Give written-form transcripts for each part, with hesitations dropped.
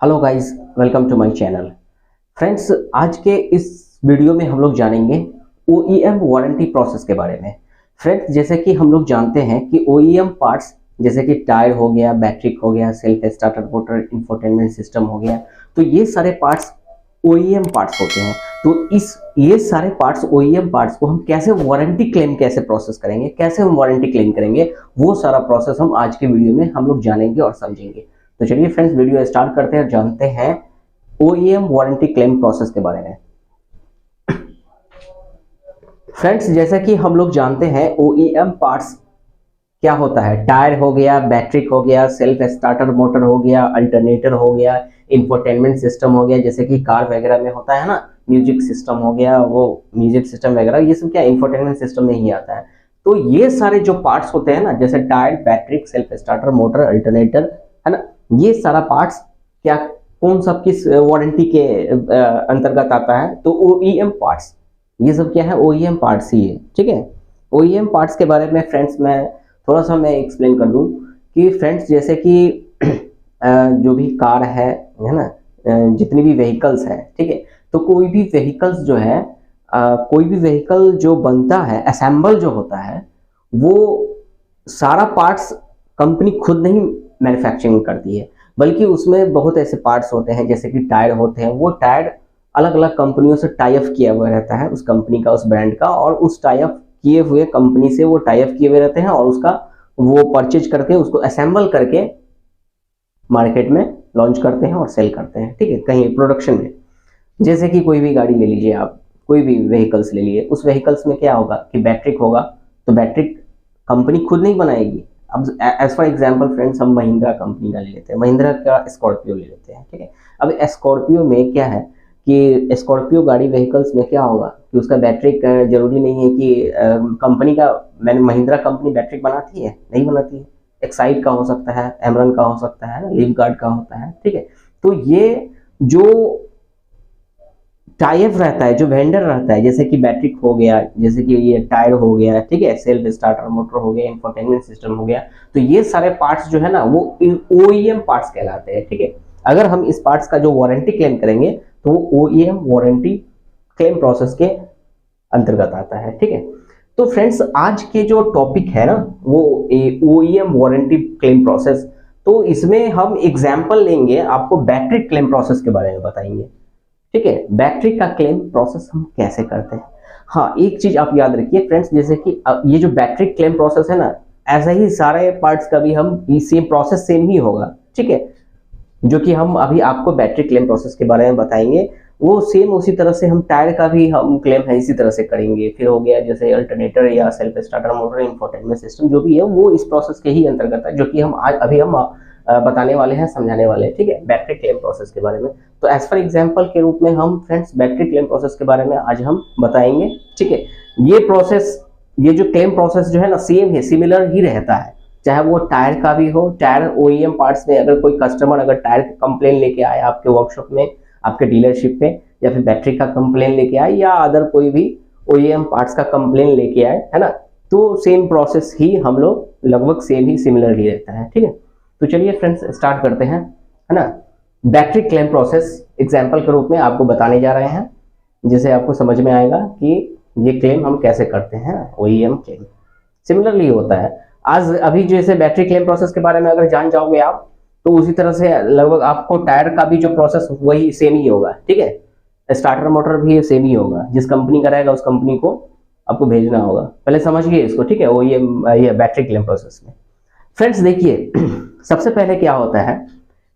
Hello guys, welcome to my channel. Friends, आज के इस वीडियो में हम लोग जानेंगे OEM वारंटी प्रोसेस के बारे में। फ्रेंड्स, जैसे कि हम लोग जानते हैं कि OEM पार्ट्स जैसे कि टायर हो गया, बैटरी हो गया, self starter motor, infotainment system हो गया, तो ये सारे पार्ट्स OEM पार्ट्स होते हैं। तो ये सारे पार्ट्स OEM पार्ट्स को हम कैसे वारंटी क्लेम कैसे प्रोसेस करेंगे, कैसे हम वारंटी क्लेम करेंगे, वो सारा प्रोसेस हम आज के वीडियो में हम लोग जानेंगे और समझेंगे। तो चलिए फ्रेंड्स, वीडियो स्टार्ट करते हैं और जानते हैं OEM वारंटी क्लेम प्रोसेस के बारे में। फ्रेंड्स, जैसा कि हम लोग जानते हैं OEM पार्ट्स क्या होता है। टायर हो गया, बैटरी हो गया, सेल्फ स्टार्टर मोटर हो गया, अल्टरनेटर हो गया, इंफोटेनमेंट सिस्टम हो गया, जैसे कि कार वगैरह में होता है ना, म्यूजिक सिस्टम हो गया, वो म्यूजिक सिस्टम वगैरह ये सब क्या इंफोटेनमेंट सिस्टम में ही आता है। तो ये सारे जो पार्ट्स होते हैं ना, जैसे tyre, battery, self starter motor, alternator, है ना, ये सारा पार्ट्स क्या कौन सा किस वारंटी के अंतर्गत आता है, तो OEM पार्ट्स, ये सब क्या है OEM पार्ट्स ही है। ठीक है, OEM पार्ट्स के बारे में फ्रेंड्स थोड़ा सा मैं एक्सप्लेन कर दूं कि फ्रेंड्स, जैसे कि जो भी कार है ना, जितनी भी व्हीकल्स है, ठीक है, तो कोई भी व्हीकल्स जो है, कोई भी व्हीकल जो बनता है, असेंबल जो होता है, वो सारा पार्ट्स कंपनी खुद नहीं मैन्युफैक्चरिंग करती है, बल्कि उसमें बहुत ऐसे पार्ट्स होते हैं, जैसे कि टायर होते हैं, वो टायर अलग अलग कंपनियों से टाई अप किया हुआ रहता है, उस कंपनी का, उस ब्रांड का, और उस टाई अप किए हुए कंपनी से वो टाई अप किए हुए रहते हैं और उसका वो परचेज करके उसको असेंबल करके मार्केट में लॉन्च करते हैं और सेल करते हैं। ठीक है, कहीं प्रोडक्शन में, जैसे कि कोई भी गाड़ी ले लीजिए आप, कोई भी व्हीकल्स ले लिए, उस व्हीकल्स में क्या होगा कि बैटरी होगा, तो बैटरी कंपनी खुद नहीं बनाएगी। अब एज फॉर एग्जांपल फ्रेंड्स, हम महिंद्रा कंपनी का ले लेते हैं, महिंद्रा का स्कॉर्पियो ले लेते हैं। ठीक है, अब स्कॉर्पियो में क्या है कि स्कॉर्पियो गाड़ी व्हीकल्स में क्या होगा कि उसका बैटरी जरूरी नहीं है कि कंपनी का, मैंने महिंद्रा कंपनी बैटरी बनाती है, नहीं बनाती है। एक्साइड का हो सकता है, एमरन का हो सकता है, लिव गार्ड का होता है। ठीक है, तो ये जो टाइप रहता है, जो वेंडर रहता है, जैसे कि बैटरी हो गया, जैसे कि ये टायर हो गया, ठीक है, सेल्फ स्टार्टर मोटर हो गया, इंफोटेनमेंट सिस्टम हो गया, तो ये सारे पार्ट्स जो है ना, वो OEM पार्ट्स कहलाते हैं। ठीक है, अगर हम इस पार्ट्स का जो वारंटी क्लेम करेंगे तो वो OEM वारंटी क्लेम प्रोसेस के अंतर्गत आता है। ठीक है, तो फ्रेंड्स, आज के जो टॉपिक है ना, वो OEM वारंटी क्लेम प्रोसेस, तो इसमें हम एग्जाम्पल लेंगे, आपको बैटरी क्लेम प्रोसेस के बारे में बताएंगे। ठीक है, बैटरी का क्लेम प्रोसेस हम कैसे करते हैं। हाँ, एक चीज आप याद रखिए फ्रेंड्स, जैसे कि ये जो बैटरी क्लेम प्रोसेस है ना, ऐसा ही सारे पार्ट्स का भी हम सेम प्रोसेस सेम ही होगा। ठीक है, जो कि हम अभी आपको बैटरी क्लेम प्रोसेस के बारे में बताएंगे, वो सेम उसी तरह से हम टायर का भी हम क्लेम है इसी तरह से करेंगे। फिर हो गया जैसे अल्टरनेटर या self starter motor, infotainment system, जो भी है वो इस प्रोसेस के ही अंतर्गत है, जो कि हम आज अभी हम बताने वाले हैं, समझाने वाले हैं। ठीक है, बैटरी क्लेम प्रोसेस के बारे में। तो एज फॉर एग्जांपल के रूप में हम फ्रेंड्स बैटरी क्लेम प्रोसेस के बारे में आज हम बताएंगे। ठीक है, ये प्रोसेस, ये जो क्लेम प्रोसेस जो है ना, सेम है, सिमिलर ही रहता है, चाहे वो टायर का भी हो। टायर OEM पार्ट्स में अगर कोई कस्टमर अगर टायर की कंप्लेन लेके आए आपके वर्कशॉप में, आपके डीलरशिप में, या फिर बैटरी का कंप्लेन लेके आए, या अदर कोई भी OEM पार्ट्स का कंप्लेन लेके आए, है ना, तो सेम प्रोसेस ही हम लोग लगभग सेम ही, सिमिलर ही रहता है। ठीक है, तो चलिए फ्रेंड्स स्टार्ट करते हैं, है ना। बैटरी क्लेम प्रोसेस एग्जाम्पल के रूप में आपको बताने जा रहे हैं, जिससे आपको समझ में आएगा कि ये क्लेम हम कैसे करते हैं। OEM क्लेम सिमिलरली होता है। आज अभी जैसे बैटरी क्लेम प्रोसेस के बारे में अगर जान जाओगे आप, तो उसी तरह से लगभग आपको टायर का भी जो प्रोसेस वही सेम ही होगा। ठीक है, स्टार्टर मोटर भी सेम ही होगा, जिस कंपनी का रहेगा उस कंपनी को आपको भेजना होगा। पहले समझिए इसको। ठीक है, वो ये बैटरी क्लेम प्रोसेस में फ्रेंड्स देखिए, सबसे पहले क्या होता है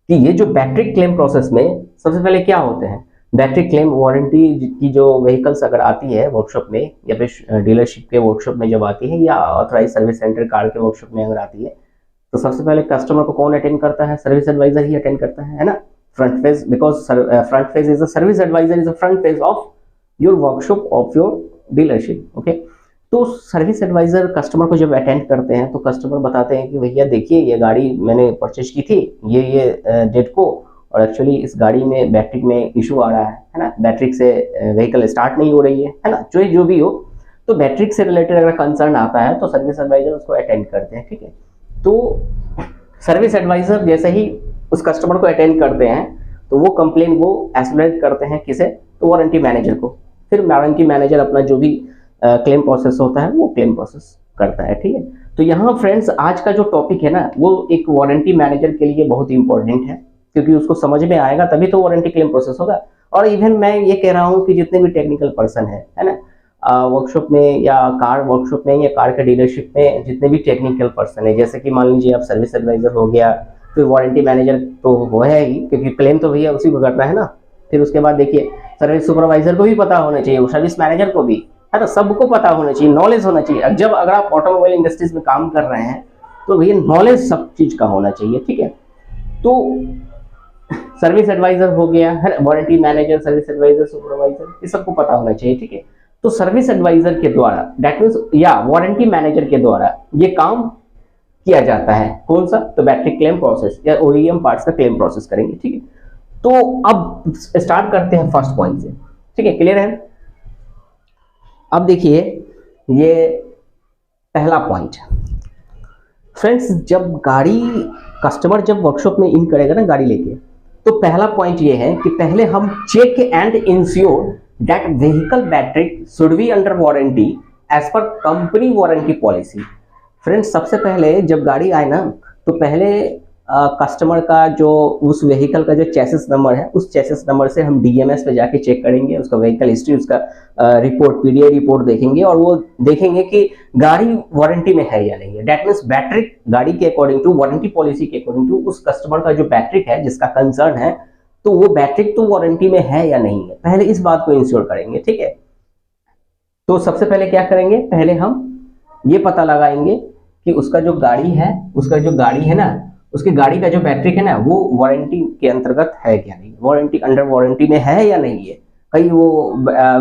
कि ये जो बैटरी क्लेम प्रोसेस में सबसे पहले क्या होते हैं, बैटरी क्लेम वारंटी की जो व्हीकल्स अगर आती है वर्कशॉप में, या फिर डीलरशिप के वर्कशॉप में जब आती है, या ऑथराइज सर्विस सेंटर कार के वर्कशॉप में अगर आती है, तो सबसे पहले कस्टमर को कौन अटेंड करता है, सर्विस एडवाइजर ही अटेंड करता है ना। Front face, because front face is a service advisor, is a front face of your workshop of your dealership. Okay, तो सर्विस एडवाइजर कस्टमर को जब अटेंड करते हैं, तो कस्टमर बताते हैं कि भैया देखिए, ये गाड़ी मैंने परचेज की थी ये डेट को, और एक्चुअली इस गाड़ी में बैटरी में इशू आ रहा है ना, बैटरी से व्हीकल स्टार्ट नहीं हो रही है ना, जो भी हो, तो बैटरी से रिलेटेड अगर कंसर्न आता है तो सर्विस एडवाइजर उसको अटेंड करते हैं। ठीक है, तो सर्विस एडवाइजर जैसे ही उस कस्टमर को अटेंड करते हैं, तो वो कंप्लेन वो एस्केलेट करते हैं किसे, तो वारंटी मैनेजर को। फिर वारंटी मैनेजर अपना जो भी क्लेम प्रोसेस होता है वो क्लेम प्रोसेस करता है, ठीक है। तो यहाँ फ्रेंड्स आज का जो टॉपिक है ना वो एक वारंटी मैनेजर के लिए बहुत ही इंपॉर्टेंट है, क्योंकि उसको समझ में आएगा तभी तो वारंटी क्लेम प्रोसेस होगा। और इवन मैं ये कह रहा हूँ कि जितने भी टेक्निकल पर्सन है ना, वर्कशॉप में या कार वर्कशॉप में या कार के डीलरशिप में जितने भी टेक्निकल पर्सन है, जैसे कि मान लीजिए आप सर्विस एडवाइजर हो गया, फिर वारंटी मैनेजर तो वो है ही, क्योंकि क्लेम तो भैया उसी को करना है ना। फिर उसके बाद देखिए सर्विस सुपरवाइजर को भी पता होना चाहिए, सर्विस मैनेजर को भी, है ना, सबको पता होना चाहिए, नॉलेज होना चाहिए। अब जब अगर आप ऑटोमोबाइल इंडस्ट्रीज में काम कर रहे हैं तो भैया नॉलेज सब चीज का होना चाहिए, ठीक है। तो सर्विस एडवाइजर हो गया है, warranty manager, service advisor, supervisor, ये सबको पता होना चाहिए, ठीक है। तो सर्विस एडवाइजर के द्वारा दैट मींस या वारंटी मैनेजर के द्वारा ये काम किया जाता है। कौन सा, तो बैटरी क्लेम प्रोसेस या ओईएम पार्ट्स का क्लेम प्रोसेस करेंगे, ठीक है। तो अब स्टार्ट करते हैं फर्स्ट पॉइंट से, ठीक है, क्लियर है। अब देखिए ये पहला पॉइंट फ्रेंड्स, जब गाड़ी कस्टमर जब वर्कशॉप में इन करेगा ना गाड़ी लेके, तो पहला पॉइंट ये है कि पहले हम check and ensure that vehicle battery should be under warranty as per company warranty policy. Friends सबसे पहले जब गाड़ी आए ना तो पहले कस्टमर का जो उस व्हीकल का जो चेसिस नंबर है, उस चेसिस नंबर से हम डीएमएस पे जाके चेक करेंगे, उसका व्हीकल हिस्ट्री, उसका रिपोर्ट, पीडीआई रिपोर्ट देखेंगे और वो देखेंगे कि गाड़ी वारंटी में है या नहीं है। दैट मीन्स बैटरी गाड़ी के अकॉर्डिंग टू वारंटी पॉलिसी के अकॉर्डिंग टू उस कस्टमर का जो बैटरी है जिसका कंसर्न है, तो वो बैटरी तो वारंटी में है या नहीं है, पहले इस बात को इंश्योर करेंगे, ठीक है। तो सबसे पहले क्या करेंगे, पहले हम ये पता लगाएंगे कि उसका जो गाड़ी है, उसका जो गाड़ी है ना, उसकी गाड़ी का जो बैटरी है ना वो वारंटी के अंतर्गत है क्या नहीं, वारंटी अंडर वारंटी में है या नहीं है। कहीं वो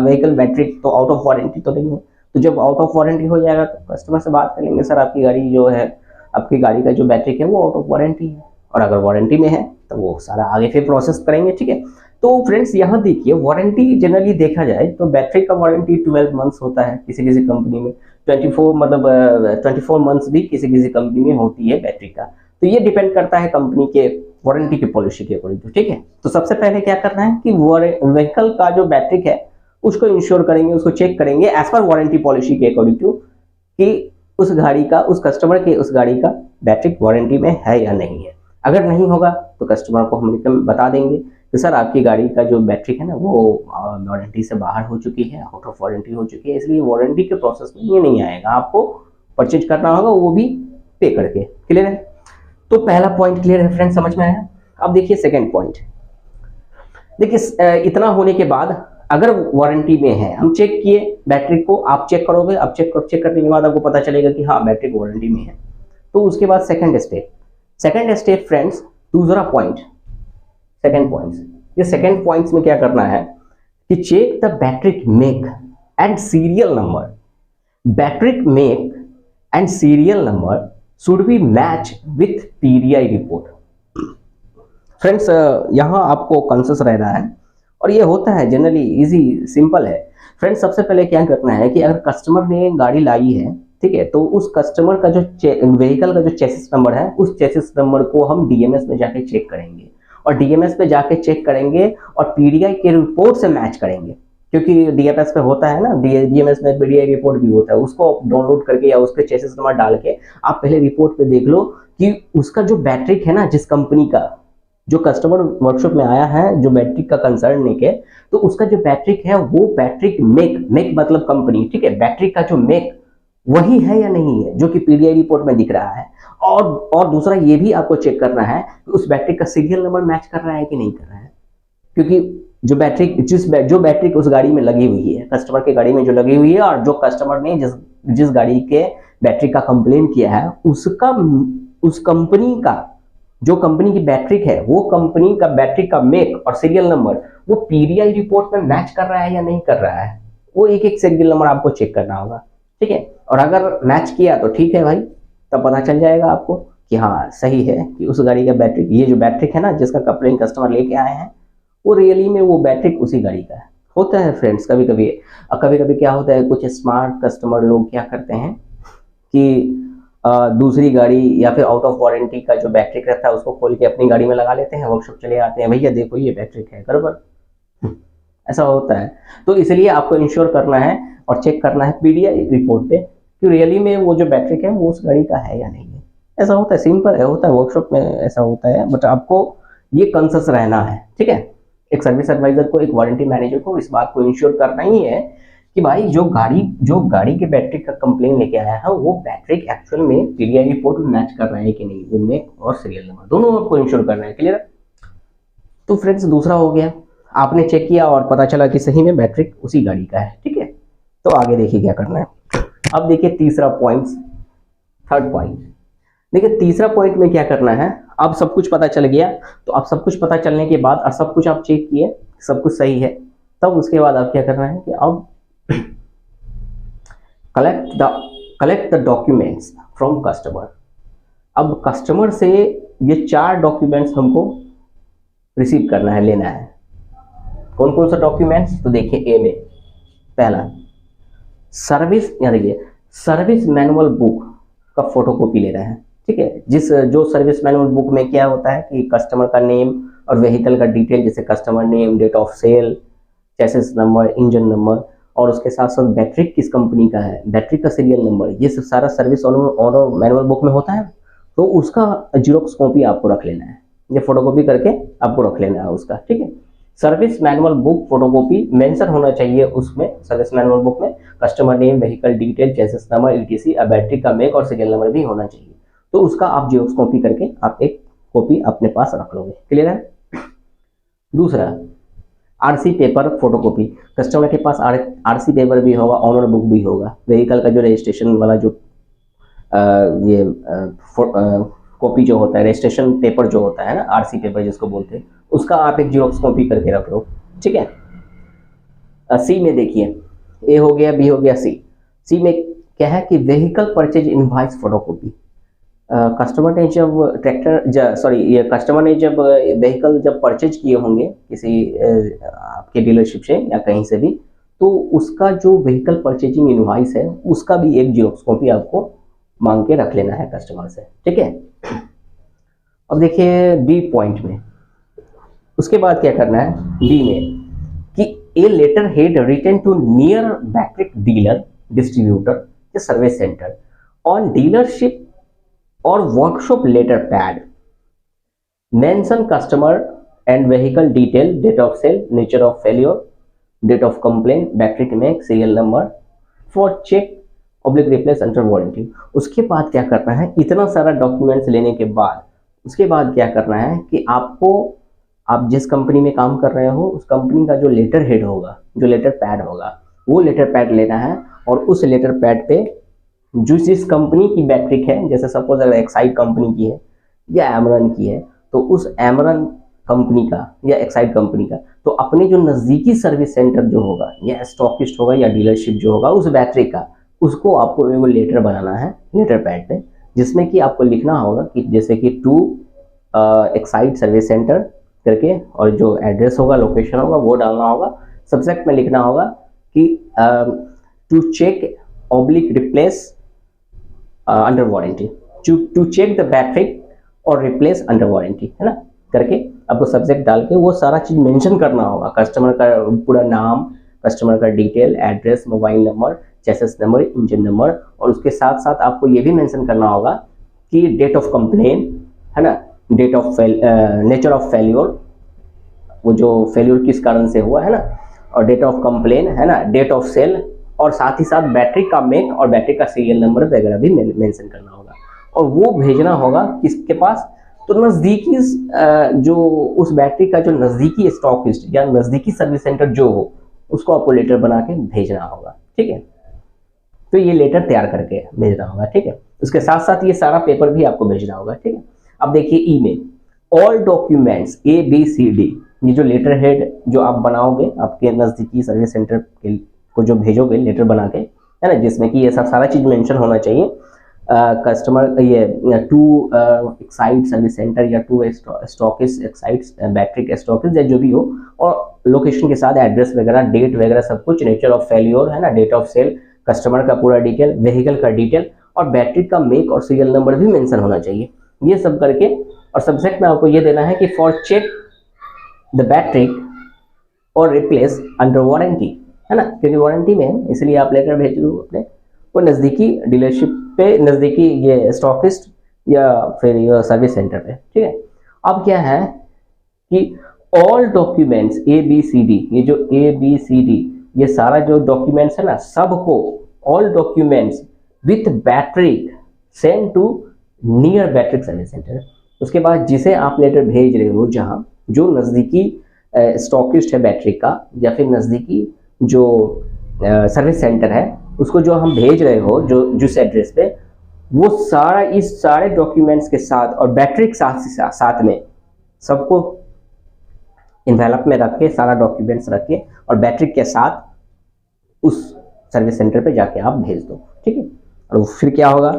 व्हीकल बैटरी तो आउट ऑफ वारंटी तो नहीं है। तो जब आउट ऑफ वारंटी हो जाएगा तो कस्टमर से बात करेंगे, सर आपकी गाड़ी जो है, आपकी गाड़ी का जो बैटरी है वो आउट ऑफ वारंटी है, और अगर वारंटी में है तो वो सारा आगे फिर प्रोसेस करेंगे, ठीक है। तो फ्रेंड्स यहाँ देखिए वारंटी जनरली देखा जाए तो बैटरी का वारंटी 12 मंथ्स होता है, किसी किसी कंपनी में 24 मतलब 24 मंथ्स भी किसी किसी कंपनी में होती है बैटरी का। तो ये डिपेंड करता है कंपनी के वारंटी की पॉलिसी के अकॉर्डिंग, ठीक है। तो सबसे पहले क्या करना है कि व्हीकल का जो बैटरी है उसको इंश्योर करेंगे, उसको चेक करेंगे एज पर वारंटी पॉलिसी के अकॉर्डिंग टू कि उस गाड़ी का, उस कस्टमर के उस गाड़ी का बैटरी वारंटी में है या नहीं है। अगर नहीं होगा तो कस्टमर को हम बता देंगे कि सर आपकी गाड़ी का जो बैटरी है ना वो वारंटी से बाहर हो चुकी है, आउट ऑफ वारंटी हो चुकी है, इसलिए वारंटी के प्रोसेस में ये नहीं आएगा, आपको परचेज करना होगा वो भी पे करके। क्लियर है। तो पहला पॉइंट क्लियर है फ्रेंड, समझ में आया। अब देखिए सेकंड पॉइंट, देखिए इतना होने के बाद अगर वारंटी में है, हम चेक किए बैटरी को, आप चेक करोगे, आप चेक करने के बाद आपको पता चलेगा कि हाँ बैटरी वारंटी में है। तो उसके बाद सेकंड स्टेप फ्रेंड्स, दूसरा पॉइंट, सेकंड पॉइंट, ये सेकंड पॉइंट्स में क्या करना है कि check the battery make and serial number. Battery make and serial number should be match with PDI report. Friends यहाँ आपको कॉन्शियस रहना है और ये होता है जनरली इजी सिंपल है। फ्रेंड्स सबसे पहले क्या करना है कि अगर कस्टमर ने गाड़ी लाई है, ठीक है, तो उस कस्टमर का जो व्हीकल का जो चेसिस नंबर है, उस चेसिस नंबर को हम डीएमएस में जाके चेक करेंगे, और डीएमएस पे जाके चेक करेंगे और पीडीआई के रिपोर्ट से मैच करेंगे, क्योंकि डीएमएस पे होता है ना, डीएमएस में पीडीआई रिपोर्ट भी होता है, उसको डाउनलोड करके या उसके चेसिस नंबर डाल के आप पहले रिपोर्ट पे देख लो कि उसका जो बैटरी है ना, जिस कंपनी का जो कस्टमर वर्कशॉप में आया है, जो बैटरी का कंसर्न लेके, तो उसका जो बैटरी है वो बैटरी मेक मतलब कंपनी, ठीक है, बैटरी का जो मेक वही है या नहीं है जो कि पीडीआई रिपोर्ट में दिख रहा है। और दूसरा ये भी आपको चेक करना है कि उस बैटरी का सीरियल नंबर मैच कर रहा है कि नहीं कर रहा है, क्योंकि जो बैटरी उस गाड़ी में लगी हुई है, कस्टमर की गाड़ी में जो लगी हुई है, और जो कस्टमर ने जिस गाड़ी के बैटरी का कंप्लेन किया है उसका, उस कंपनी का जो कंपनी की बैटरी है वो कंपनी का बैटरी का मेक और सीरियल नंबर वो पीडीआई रिपोर्ट में मैच कर रहा है या नहीं कर रहा है, वो एक एक सीरियल नंबर आपको चेक करना होगा, ठीक है। और अगर मैच किया तो ठीक है भाई, तब पता चल जाएगा आपको कि हाँ सही है कि उस गाड़ी का बैटरी, ये जो बैटरी है ना जिसका कंप्लेन कस्टमर लेके आए हैं, वो रियली में वो बैटरी उसी गाड़ी का है। होता है फ्रेंड्स कभी कभी क्या होता है, कुछ स्मार्ट कस्टमर लोग क्या करते हैं कि दूसरी गाड़ी या फिर आउट ऑफ वारंटी का जो बैटरी रहता है उसको खोल के अपनी गाड़ी में लगा लेते हैं, वर्कशॉप चले आते हैं, भैया देखो ये बैटरी है गड़बड़। ऐसा होता है। तो इसलिए आपको इंश्योर करना है और चेक करना है पीडीआई रिपोर्ट पे कि रियली में वो जो बैटरी है वो उस गाड़ी का है या नहीं है। ऐसा होता है, सिंपल है, होता है वर्कशॉप में ऐसा होता है, बट आपको ये कॉन्शियस रहना है, ठीक है। एक सर्विस एडवाइजर को, एक वारंटी मैनेजर को इस बात को इंश्योर करना ही है कि भाई जो गाड़ी के बैटरी का कंप्लेन लेके आया है वो बैटरी एक्चुअल में पीडीआई रिपोर्ट में मैच कर रहा है कि नहीं, वो मेक और सीरियल नंबर दोनों आपको इंश्योर करना है। क्लियर? तो फ्रेंड्स दूसरा हो गया, आपने चेक किया और पता चला कि सही में बैटरी उसी गाड़ी का है, ठीक है। तो आगे देखिए क्या करना है। अब देखिए तीसरा पॉइंट, थर्ड पॉइंट देखिए, तीसरा पॉइंट में क्या करना है। अब सब कुछ पता चल गया, तो अब सब कुछ पता चलने के बाद और सब कुछ आप चेक किए, सब कुछ सही है, तब उसके बाद आप क्या करना है कि अब collect the documents from customer. अब कस्टमर से ये 4 डॉक्यूमेंट्स हमको रिसीव करना है, लेना है। कौन कौन सा डॉक्यूमेंट्स? तो देखिए ए में पहला सर्विस, यहाँ देखिए सर्विस मैनुअल बुक का फोटोकॉपी ले रहे हैं, ठीक है। जो सर्विस मैनुअल बुक में क्या होता है कि कस्टमर का नेम और व्हीकल का डिटेल, जैसे customer name, date of sale, chassis number, engine number, और उसके साथ साथ बैटरी किस कंपनी का है, बैटरी का सीरियल नंबर, ये सब सारा सर्विस ऑनर मैनुअल बुक में होता है। तो उसका जीरोक्स कॉपी आपको रख लेना है, ये फोटोकॉपी करके आपको रख लेना है उसका, ठीक है। Service manual book photocopy mention होना चाहिए उसमें, सर्विस मैनुअल बुक में customer name, vehicle detail, chassis number, etc, battery का मेक और सीरियल नंबर भी होना चाहिए। तो उसका आप जीरोक्स कॉपी करके आप एक कॉपी अपने पास रख लोगे। क्लियर है? दूसरा आरसी पेपर फोटोकॉपी, कस्टमर के पास आरसी पेपर भी होगा, ऑनर बुक भी होगा, व्हीकल का जो रजिस्ट्रेशन वाला जो कॉपी जो होता है, रजिस्ट्रेशन पेपर जो होता है ना, आरसी पेपर जिसको बोलते हैं, उसका आप एक जीरोक्स कॉपी करके रख लो, ठीक है। सी में देखिए, ए हो गया, बी हो गया, सी में क्या है कि vehicle purchase invoice photocopy. Customer ने जब कस्टमर ने जब व्हीकल जब परचेज किए होंगे किसी आपके डीलरशिप से या कहीं से भी, तो उसका जो व्हीकल परचेजिंग इनवॉइस है उसका भी एक जीरोक्स कॉपी आपको मांग के रख लेना है कस्टमर से, ठीक है। अब देखिए बी पॉइंट में, उसके बाद क्या करना है डी में कि a letter head written to near battery dealer, distributor या सर्विस सेंटर ऑन डीलरशिप और workshop letter pad, mention customer and vehicle detail, date of sale, nature of failure, date of complaint, battery make, serial number for check oblique replace under warranty. उसके बाद क्या करना है, इतना सारा documents लेने के बाद उसके बाद क्या करना है कि आपको, आप जिस कंपनी में काम कर रहे हो उस कंपनी का जो लेटर हेड होगा, जो लेटर पैड होगा, वो लेटर पैड लेना है और उस लेटर पैड पे जो जिस कंपनी की बैटरी है, जैसे सपोज अगर एक्साइड कंपनी की है या एमरन की है, तो उस एमरन कंपनी का या एक्साइड कंपनी का, तो अपने जो नज़दीकी सर्विस सेंटर जो होगा या स्टॉकिस्ट होगा या डीलरशिप जो होगा उस बैटरी का, उसको आपको एगो लेटर बनाना है लेटर पैड पे, जिसमें कि आपको लिखना होगा कि जैसे कि टू एक्साइड सर्विस सेंटर करके, और जो एड्रेस होगा, लोकेशन होगा, वो डालना होगा। सब्जेक्ट में लिखना होगा कि to check oblique replace under warranty, to check the battery और रिप्लेस अंडर वारंटी, है ना, करके आपको सब्जेक्ट डाल के वो सारा चीज़ मेंशन करना होगा, कस्टमर का पूरा नाम, कस्टमर का detail, address, mobile number, chassis number, engine number, और उसके साथ साथ आपको ये भी मेंशन करना होगा कि डेट ऑफ कंप्लेन, है ना, date of nature of failure, वो जो फेल्योर किस कारण से हुआ है ना, और डेट ऑफ कंप्लेन, है ना, डेट ऑफ सेल, और साथ ही साथ बैटरी का मेक और बैटरी का सीरियल नंबर वगैरह भी मेंशन करना होगा, और वो भेजना होगा किसके पास, तो नज़दीकी जो उस बैटरी का जो नज़दीकी स्टॉकिस्ट या नज़दीकी सर्विस सेंटर जो हो, उसको आपको लेटर बना के भेजना होगा, ठीक है। तो ये लेटर तैयार करके भेजना होगा, ठीक है। उसके साथ साथ ये सारा पेपर भी आपको भेजना होगा, ठीक है। अब देखिए ई में all documents A B C D, ये जो लेटर हेड जो आप बनाओगे आपके नज़दीकी सर्विस सेंटर के को जो भेजोगे लेटर बना के, है ना, जिसमें कि ये सब सारा चीज़ मेंशन होना चाहिए, कस्टमर ये टू एक्साइड सर्विस सेंटर या to stockist Exide battery stockist या जो भी हो, और लोकेशन के साथ एड्रेस वगैरह, डेट वगैरह सब कुछ, नेचर ऑफ फेल्योर, है ना, डेट ऑफ सेल, कस्टमर का पूरा डिटेल, व्हीकल का डिटेल, और बैटरी का मेक और सीरियल नंबर भी मेंशन होना चाहिए। ये सब करके और सब्जेक्ट में आपको ये देना है कि फॉर चेक द बैटरी और रिप्लेस अंडर वारंटी, है ना, क्योंकि वारंटी में है इसलिए आप लेटर भेज दो अपने वो नज़दीकी डीलरशिप पे, नज़दीकी ये स्टॉकिस्ट या फिर ये सर्विस सेंटर पे, ठीक है। अब क्या है कि ऑल डॉक्यूमेंट्स ABCD, ये जो ABCD ये सारा जो डॉक्यूमेंट्स है ना, सबको all documents with battery send to near battery service center. उसके बाद जिसे आप लेटर भेज रहे हो, जहाँ जो नज़दीकी स्टॉकिस्ट है बैटरी का या फिर नज़दीकी जो सर्विस सेंटर है, उसको जो हम भेज रहे हो जो जिस एड्रेस पे, वो सारा इस सारे डॉक्यूमेंट्स के साथ और बैटरी के साथ में सबको इन्वेलप में रख के, सारा डॉक्यूमेंट्स रख के और बैटरी के साथ उस सर्विस सेंटर पे जाके आप भेज दो, ठीक है। और फिर क्या होगा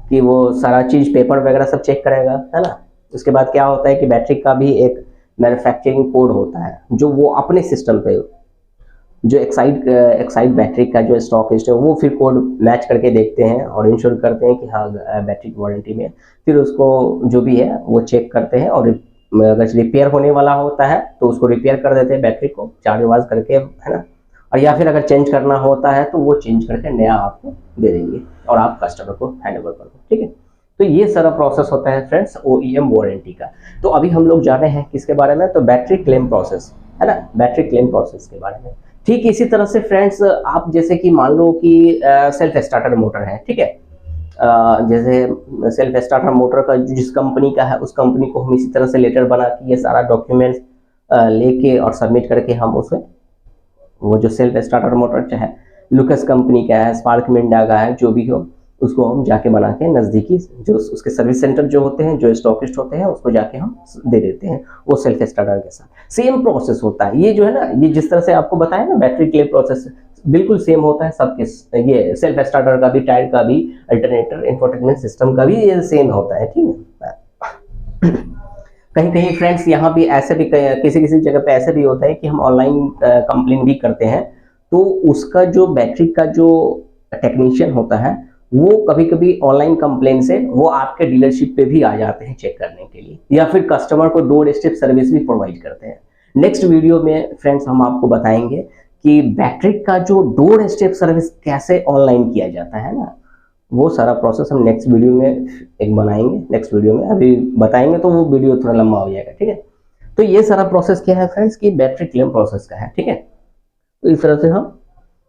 कि वो सारा चीज़ पेपर वगैरह सब चेक करेगा, है ना। उसके बाद क्या होता है कि बैटरी का भी एक मैन्युफैक्चरिंग कोड होता है जो वो अपने सिस्टम पे, जो एक्साइड बैटरी का जो स्टॉकिस्ट है वो फिर कोड मैच करके देखते हैं और इंश्योर करते हैं कि हाँ बैटरी की वारंटी में। फिर उसको जो भी है वो चेक करते हैं और अगर रिपेयर होने वाला होता है तो उसको रिपेयर कर देते हैं बैटरी को चार्ज वार्ज करके, है ना। और या फिर अगर चेंज करना होता है तो वो चेंज करके नया आपको दे देंगे और आप कस्टमर को हैंड ओवर कर दो, ठीक है। तो ये सारा प्रोसेस होता है फ्रेंड्स OEM वारंटी का। तो अभी हम लोग जाने हैं किसके बारे में, तो बैटरी क्लेम प्रोसेस, है ना, बैटरी क्लेम प्रोसेस के बारे में। ठीक इसी तरह से फ्रेंड्स आप जैसे कि मान लो कि सेल्फ स्टार्टर मोटर है, ठीक है। जैसे सेल्फ स्टार्टर मोटर का जिस कंपनी का है उस कंपनी को हम इसी तरह से लेटर बना के ये सारा डॉक्यूमेंट्स लेके और सबमिट करके हम उसमें वो जो सेल्फ स्टार्टर मोटर चाहे लुकस कंपनी का है, स्पार्क मिंडा का है, जो भी हो, उसको हम जाके बना के नज़दीकी जो उसके सर्विस सेंटर जो होते हैं, जो स्टॉकिस्ट होते हैं, उसको जाके हम दे देते हैं वो सेल्फ स्टार्टर के साथ। सेम प्रोसेस होता है ये जो है ना, ये जिस तरह से आपको बताया ना बैटरी क्लेम प्रोसेस बिल्कुल सेम होता है सबके, ये सेल्फ स्टार्टर का भी, टायर का भी, अल्टरनेटर इंफोटेनमेंट सिस्टम का भी ये सेम होता है, ठीक है। कहीं कहीं फ्रेंड्स यहाँ भी ऐसे भी किसी किसी जगह पे ऐसे भी होता है कि हम ऑनलाइन कंप्लेन भी करते हैं तो उसका जो बैटरी का जो टेक्नीशियन होता है वो कभी कभी ऑनलाइन कंप्लेन से वो आपके डीलरशिप पे भी आ जाते हैं चेक करने के लिए, या फिर कस्टमर को डोर स्टेप सर्विस भी प्रोवाइड करते हैं। नेक्स्ट वीडियो में फ्रेंड्स हम आपको बताएंगे कि बैटरी का जो डोर स्टेप सर्विस कैसे ऑनलाइन किया जाता है ना, वो सारा प्रोसेस हम नेक्स्ट वीडियो में एक बनाएंगे, नेक्स्ट वीडियो में अभी बताएंगे तो वो वीडियो थोड़ा लंबा हो जाएगा, ठीक है। तो ये सारा प्रोसेस क्या है फ्रेंड्स कि बैटरी क्लेम प्रोसेस का है, ठीक है। तो इस तरह से हम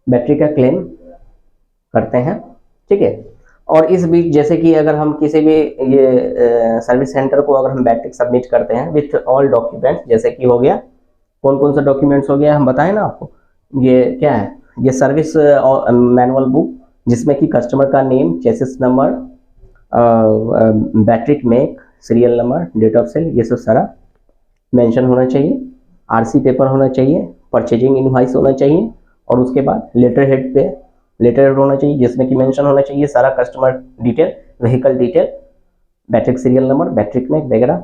बैटरी का क्लेम करते हैं, ठीक है। और इस बीच जैसे कि अगर हम किसी भी ये सर्विस सेंटर को अगर हम बैटरी सबमिट करते हैं विथ ऑल डॉक्यूमेंट्स, जैसे कि हो गया कौन कौन सा डॉक्यूमेंट्स हो गया हम बताएं ना आपको, ये क्या है, ये सर्विस मैनुअल बुक जिसमें कि कस्टमर का name, chassis number, battery make, serial number, date of sale, ये सब सारा मेंशन होना चाहिए। RC पेपर होना चाहिए, परचेजिंग इनवॉइस होना चाहिए और उसके बाद लेटर हेड पे लेटर हेड होना चाहिए जिसमें कि मेंशन होना चाहिए सारा customer detail, vehicle detail, battery serial number, battery make वगैरह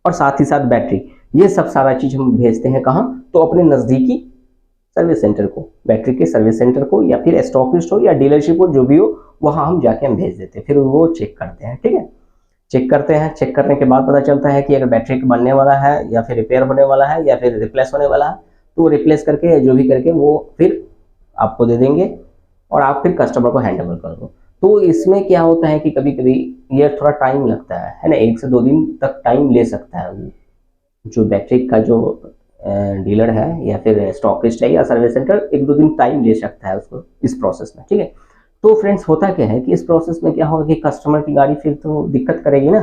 और साथ ही साथ बैटरी, ये सब सारा चीज़ हम भेजते हैं कहाँ, तो अपने नज़दीकी सर्विस सेंटर को, बैटरी के सर्विस सेंटर को या फिर स्टॉकिस्ट हो या डीलरशिप हो, जो भी हो, वहाँ हम जाके हम भेज देते हैं। फिर वो चेक करते हैं, ठीक है। चेक करते हैं, चेक करने के बाद पता चलता है कि अगर बैटरी बनने वाला है या फिर रिपेयर होने वाला है या फिर रिप्लेस होने वाला है तो वो रिप्लेस करके जो भी करके वो फिर आपको दे देंगे और आप फिर कस्टमर को हैंड ओवर कर दो। तो इसमें क्या होता है कि कभी कभी ये थोड़ा टाइम लगता है ना, 1 से 2 दिन तक टाइम ले सकता है जो बैटरी का जो डीलर है या फिर स्टॉकिस्ट है या सर्विस सेंटर, 1-2 दिन टाइम ले सकता है उसको इस प्रोसेस में, ठीक है। तो फ्रेंड्स होता क्या है कि इस प्रोसेस में क्या होगा कि कस्टमर की गाड़ी फिर तो दिक्कत करेगी ना,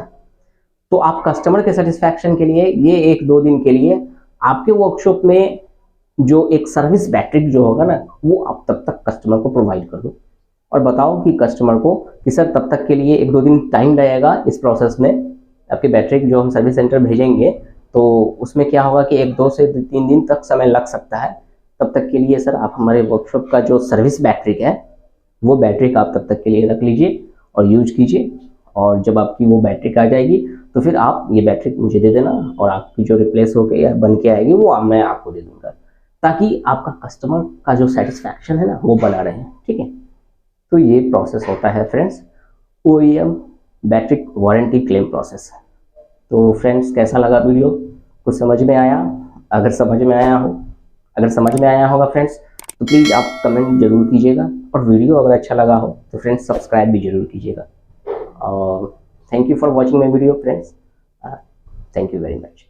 तो आप कस्टमर के सेटिस्फैक्शन के लिए ये 1-2 दिन के लिए आपके वर्कशॉप में जो एक सर्विस बैटरी जो होगा ना वो आप तब तक कस्टमर को प्रोवाइड कर दो और बताओ कि कस्टमर को कि सर तब तक के लिए 1-2 दिन टाइम लगेगा इस प्रोसेस में, आपकी बैटरी जो हम सर्विस सेंटर भेजेंगे तो उसमें क्या होगा कि 1-2 से 3 दिन तक समय लग सकता है, तब तक के लिए सर आप हमारे वर्कशॉप का जो सर्विस बैटरी है वो बैटरी का आप तब तक के लिए रख लीजिए और यूज कीजिए, और जब आपकी वो बैटरी आ जाएगी तो फिर आप ये बैटरी मुझे दे देना और आपकी जो रिप्लेस होकर या बन के आएगी वो मैं आपको दे दूंगा, ताकि आपका कस्टमर का जो सेटिस्फैक्शन है ना वो बना रहे, ठीक है। तो ये प्रोसेस होता है friends OEM battery warranty claim process. तो फ्रेंड्स, कैसा लगा वीडियो? कुछ समझ में आया? अगर समझ में आया हो, अगर समझ में आया होगा फ्रेंड्स, तो प्लीज़ आप कमेंट जरूर कीजिएगा, और वीडियो अगर अच्छा लगा हो तो फ्रेंड्स सब्सक्राइब भी जरूर कीजिएगा। और thank you for watching my video friends. Thank you very much.